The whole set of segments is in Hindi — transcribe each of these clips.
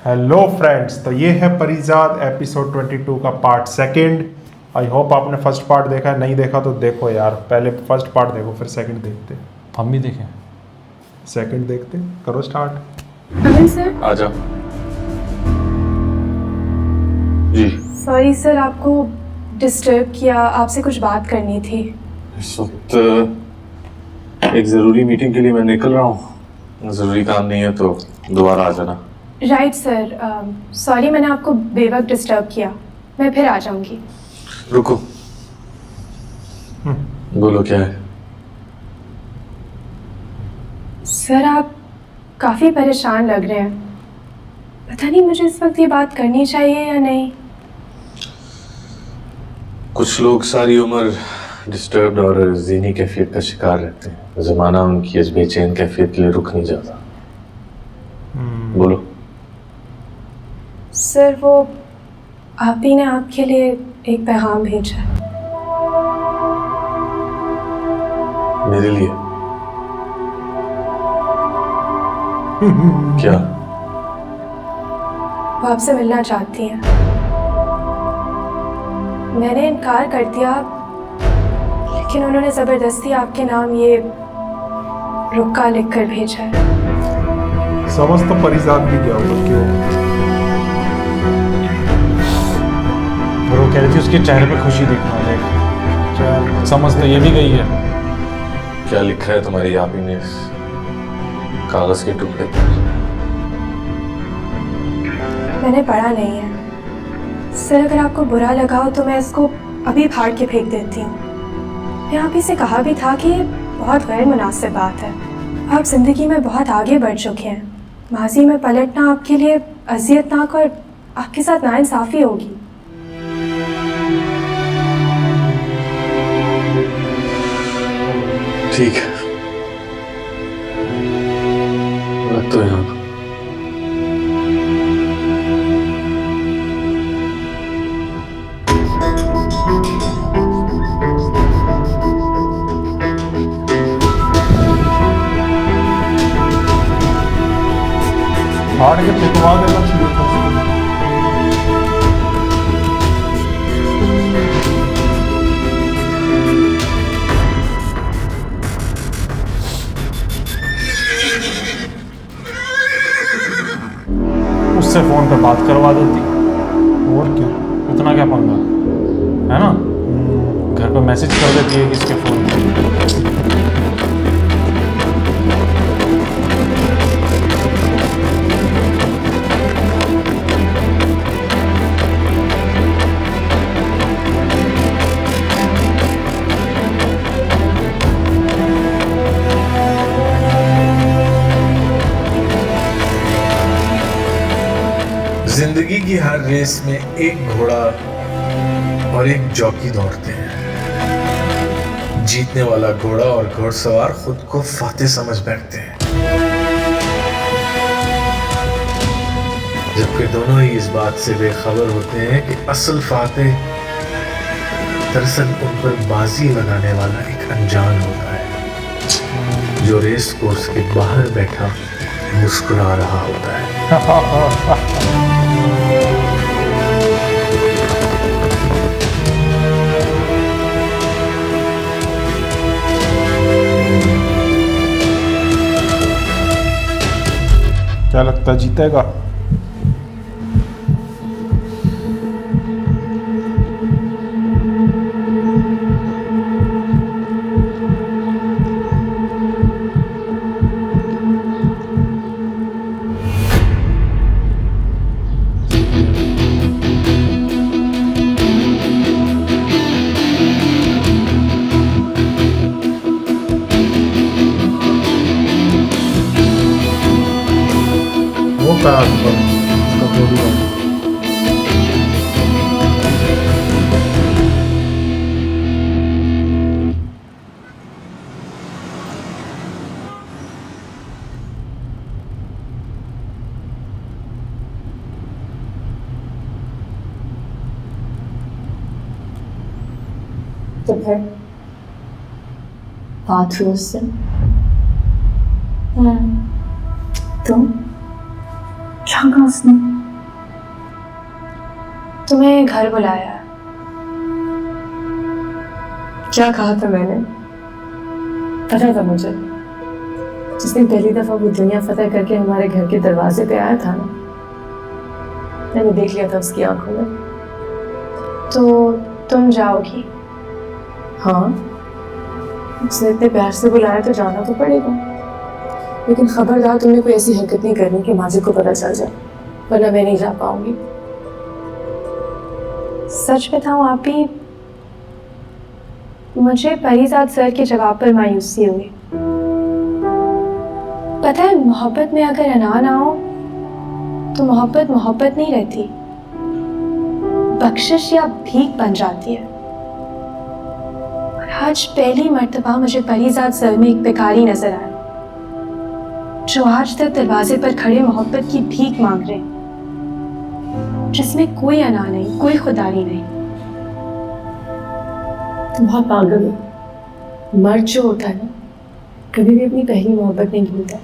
हेलो फ्रेंड्स, तो ये है परिजाद एपिसोड 22 का पार्ट सेकंड। आई होप आपने फर्स्ट पार्ट देखा है, नहीं देखा तो देखो यार, पहले फर्स्ट पार्ट देखो फिर सेकंड देखते। हम भी देखें। सेकंड देखते, करो स्टार्ट। अमिन सर। आजा। जी। सॉरी सर, आपको डिस्टर्ब किया, आपसे कुछ बात करनी थी। इस वक्त एक ज़रूरी मीटिंग के लिए मैं निकल रहा हूँ। ज़रूरी काम नहीं है तो दोबारा आ जाना। राइट सर, सॉरी मैंने आपको बेवक्त डिस्टर्ब किया, मैं फिर आ जाऊंगी। रुको, बोलो क्या है? सर आप काफ़ी परेशान लग रहे हैं, पता नहीं मुझे इस वक्त ये बात करनी चाहिए या नहीं। कुछ लोग सारी उम्र डिस्टर्ब्ड और ज़हनी कैफियत का शिकार रहते हैं। ज़माना उनकी इस बेचैन कैफियत के लिए रुक नहीं जाता। बोलो। सर वो आप ही ने आपके लिए एक पैगाम भेजा है। मेरे लिए? क्या? वो आपसे मिलना चाहती हैं। मैंने इनकार कर दिया, लेकिन उन्होंने ज़बरदस्ती आपके नाम ये रुक्का लिख कर भेजा है। समझ तो परिजाद भी गया होगा क्यों। और वो कह रही थी उसके चेहरे पे खुशी दिखना, देख समझ तो ये भी गई है। क्या लिखा है तुम्हारी याबी ने इस कागज के टुकड़े पर? मैंने पढ़ा नहीं है सर, अगर आपको बुरा लगा हो तो मैं इसको अभी फाड़ के फेंक देती हूँ। मैं आप ही से कहा भी था कि ये बहुत गैर मुनासिब बात है। आप ज़िंदगी में बहुत आगे बढ़ चुके हैं, माजी में पलटना आपके लिए अजियतनाक और आपके साथ नाइंसाफ़ी होगी। ठीक है, रख तो यहाँ। फाड़ के फेंकवा देना चाहिए था। उससे फ़ोन पे बात करवा देती, और क्या, इतना क्या पंगा है ना। घर पे मैसेज कर देती है किसके फ़ोन पे। जिंदगी की हर रेस में एक घोड़ा और एक जॉकी दौड़ते हैं। जीतने वाला घोड़ा और घोड़सवार खुद को फातेह समझ बैठते हैं, जबकि दोनों ही इस बात से बेखबर होते हैं कि असल फातेह दरअसल उन पर बाजी लगाने वाला एक अनजान होता है, जो रेस कोर्स के बाहर बैठा मुस्कुरा रहा होता है। क्या लगता है जीतेगा? वो क्या उसका बॉडी वाला। तो फिर बात हुई उससे? तुम क्या कहा उसने? तुम्हें घर बुलाया। क्या कहा था मैंने? पता था मुझे। जिस दिन पहली दफा वो दुनिया फतेह करके हमारे घर के दरवाजे पे आया था ना, मैंने देख लिया था उसकी आंखों में। तो तुम जाओगी? हाँ, उसने इतने प्यार से बुलाया तो जाना तो पड़ेगा। लेकिन खबरदार तुमने कोई ऐसी हरकत नहीं करनी कि माजिद को पता चल जाए, वरना मैं नहीं जा पाऊंगी। सच बताऊं आप ही, मुझे परीजाद सर के जवाब पर मायूसी हुई। पता है, मोहब्बत में अगर अना ना हो तो मोहब्बत मोहब्बत नहीं रहती, बख्शिश या भीख बन जाती है। और आज पहली मर्तबा मुझे परीजाद सर में एक भिखारी नजर आया, जो आज तक दरवाजे पर खड़े मोहब्बत की भीख मांग रहे, जिसमें कोई अना नहीं, कोई खुदारी नहीं। तुम बहुत पागल हो। मर्द जो होता है ना, कभी भी अपनी पहली मोहब्बत नहीं भूलता,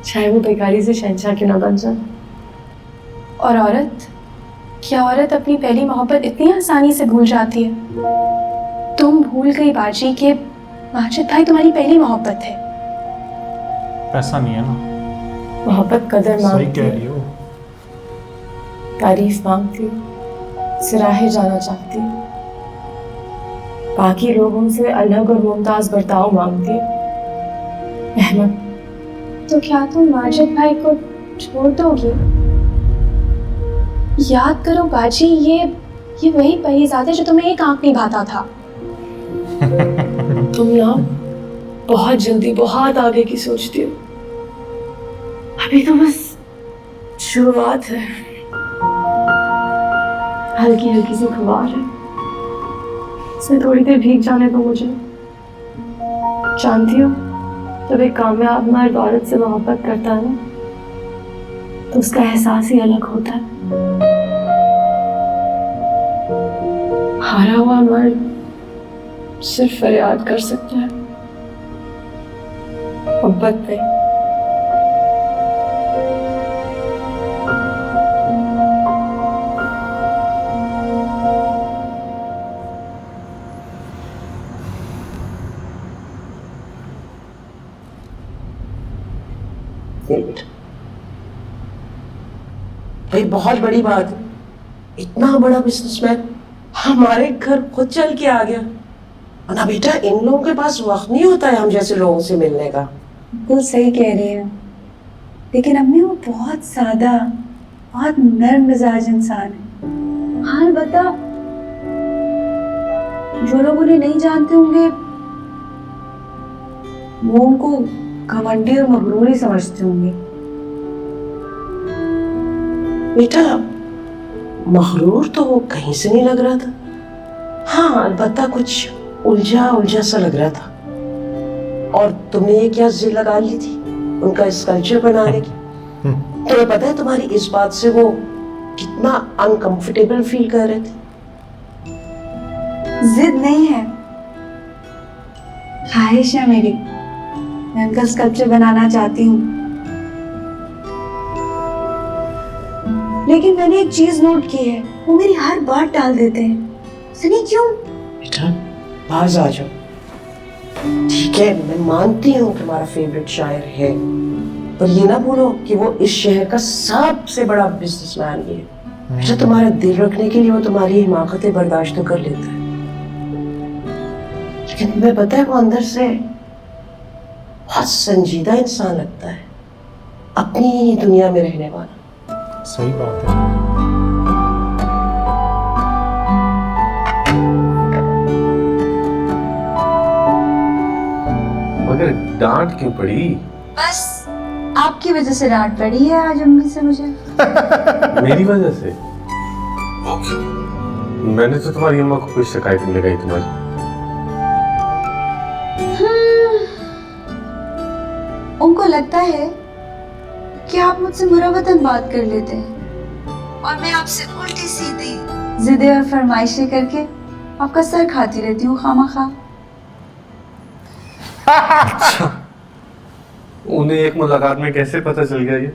चाहे वो भिखारी से शहंशाह क्यों ना बन जाए। और औरत, क्या औरत अपनी पहली मोहब्बत इतनी आसानी से भूल जाती है? तुम भूल गई बाजी के माजिद भाई तुम्हारी पहली मोहब्बत है। पैसा नहीं है ना। मोहब्बत कदर सही मांगती कह है, रही हो। तारीफ मांगती है, सराहे जाना चाहती है, बाकी लोगों से अलग और मुमताज बर्ताव मांगती है। अहमद, तो क्या तुम माजिद भाई को छोड़ दोगी? याद करो बाजी, ये वही परीजाद है जो तुम्हें एक आंख निभाता था। तुम ना बहुत जल्दी बहुत आगे की सोचती हो। अभी तो बस शुरुआत है, हल्की हल्की सी फुहार है, इसमें थोड़ी देर भीग जाने दो मुझे। जानती हो, जब एक कामयाब मर्द औरत से मोहब्बत करता है ना, तो उसका एहसास ही अलग होता है। हारा हुआ मर्द सिर्फ फरियाद कर सकता है, मोहब्बत नहीं। भाई बहुत बड़ी बात है, इतना बड़ा बिजनेसमैन हमारे घर खुद चल के आ गया। ना बेटा, इन लोगों के पास वक्त नहीं होता है हम जैसे लोगों से मिलने का। बिल्कुल सही कह रही है, लेकिन अम्मी वो बहुत सादा, बहुत नर्म मिजाज इंसान है। हाँ बता, जो लोग उन्हें नहीं जानते होंगे वो उनको घमंडी और मगरूर ही समझते होंगे। बेटा, मगरूर तो वो कहीं से नहीं लग रहा था। हाँ, अलबत्ता कुछ उलझा उलझा सा लग रहा था। और तुमने ये क्या जिद लगा ली थी उनका स्कल्पचर बनाने की? तुम्हें पता है तुम्हारी इस बात से वो कितना अनकंफर्टेबल फील कर रहे थे? जिद नहीं है, ख्वाहिश है मेरी। मैं उनका स्कल्पचर बनाना चाहती हूँ, लेकिन मैंने एक चीज नोट की है, वो मेरी हर बात टाल देते हैं। सुनिए क्यों? बेटा बाज आ जाओ। ठीक है, मैं मानती हूँ तुम्हारा फेवरेट शायर है, पर ये ना भूलो कि वो इस शहर का सबसे बड़ा बिजनेसमैन भी है। बेटा, तुम्हारा दिल रखने के लिए वो तुम्हारी हिमाकतें बर्दाश्त तो कर लेता है, लेकिन तुम्हें पता है वो अंदर से बहुत संजीदा इंसान लगता है, अपनी ही दुनिया में रहने वाला। सही बात है। मगर डांट क्यों पड़ी? बस आपकी वजह से डांट पड़ी है आज अम्मी से मुझे। मेरी वजह से? मैंने तो तुम्हारी अम्मा को कोई शिकायत नहीं लगाई तुम्हारी। उनको लगता है कि आप मुझसे मुरवतन बात कर लेते हैं और मैं आपसे उल्टी सीधी जिदे और फरमाइशें करके आपका सर खाती रहती हूँ खामखा। उन्हें एक मुलाकात में कैसे पता चल गया ये?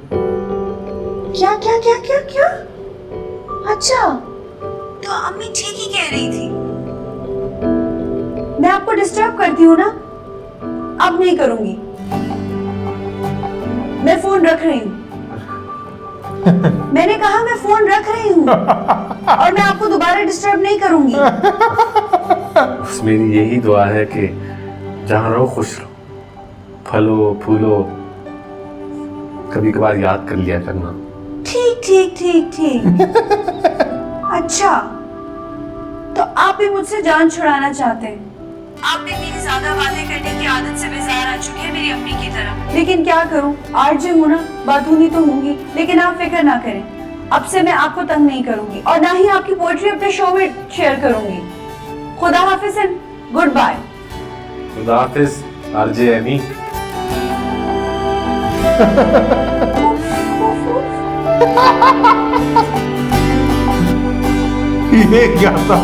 क्या क्या क्या क्या क्या? अच्छा, तो अम्मी ठीक ही कह रही थी। मैं आपको डिस्टर्ब करती हूँ ना? अब नहीं करूंगी। मैं फोन रख रही हूँ। मैंने कहा मैं फोन रख रही हूँ और मैं आपको दोबारा डिस्टर्ब नहीं करूंगी। बस मेरी यही दुआ है कि जहाँ रहो खुश रहो, फलो फूलो, कभी कभार याद कर लिया करना। ठीक ठीक ठीक ठीक। अच्छा, तो आप भी मुझसे जान छुड़ाना चाहते हैं? आप भी मेरी ज्यादा बातें करने की आदत से बेजार आ चुके हैं मेरी अम्मी की तरह। लेकिन क्या करूं, आरजे हूं ना, बात होनी तो होंगी। लेकिन आप फिक्र ना करें, अब से मैं आपको तंग नहीं करूंगी और ना ही आपकी पोएट्री अपने शो में शेयर करूंगी। खुदा हाफिज एंड गुड बाय। खुदा हाफिज आरजे एमी। ये क्या था?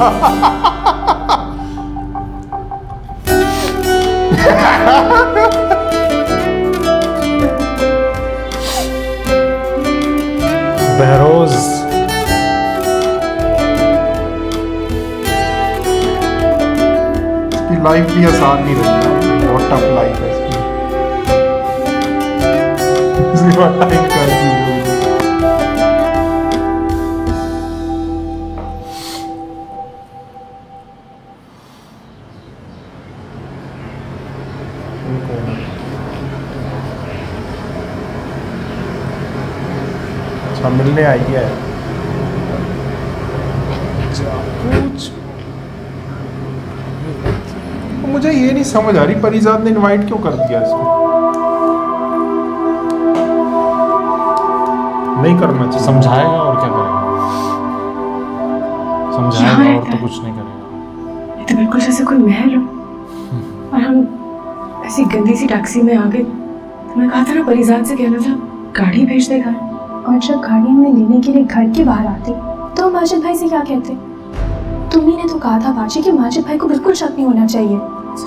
बहरोज इसकी लाइफ भी आसान नहीं रही, बहुत टफ लाइफ है इसकी टाइम कर दी। अच्छा मिलने आई है। कुछ मुझे ये नहीं समझ आ रही परिजात ने इनवाइट क्यों कर दिया इसको। नहीं करना चाहिए। समझाएगा और क्या करेगा, समझाएगा और तो कुछ नहीं करेगा। ये तो बिल्कुल जैसे कोई महल हो और हम ऐसी गंदी सी टैक्सी में आ गए। तो मैं कहा था ना परिजात से कहना था गाड़ी भेज दे घर। और जब गाड़ी हमें लेने के लिए घर के बाहर आती तो हम माजिद भाई से क्या कहते? तुम्ही ने तो कहा था बाजी कि माजिद भाई को बिल्कुल शक नहीं होना चाहिए।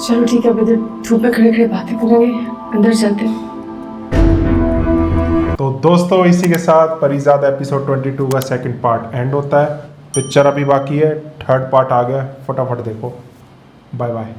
चलो ठीक है, अब इधर धूप में खड़े खड़े बातें करेंगे, अंदर चलते हैं। तो दोस्तों इसी के साथ परिजात एपिसोड 22 का सेकंड पार्ट एंड होता है। पिक्चर अभी बाकी है, थर्ड पार्ट आ गया, फटाफट देखो। Bye bye.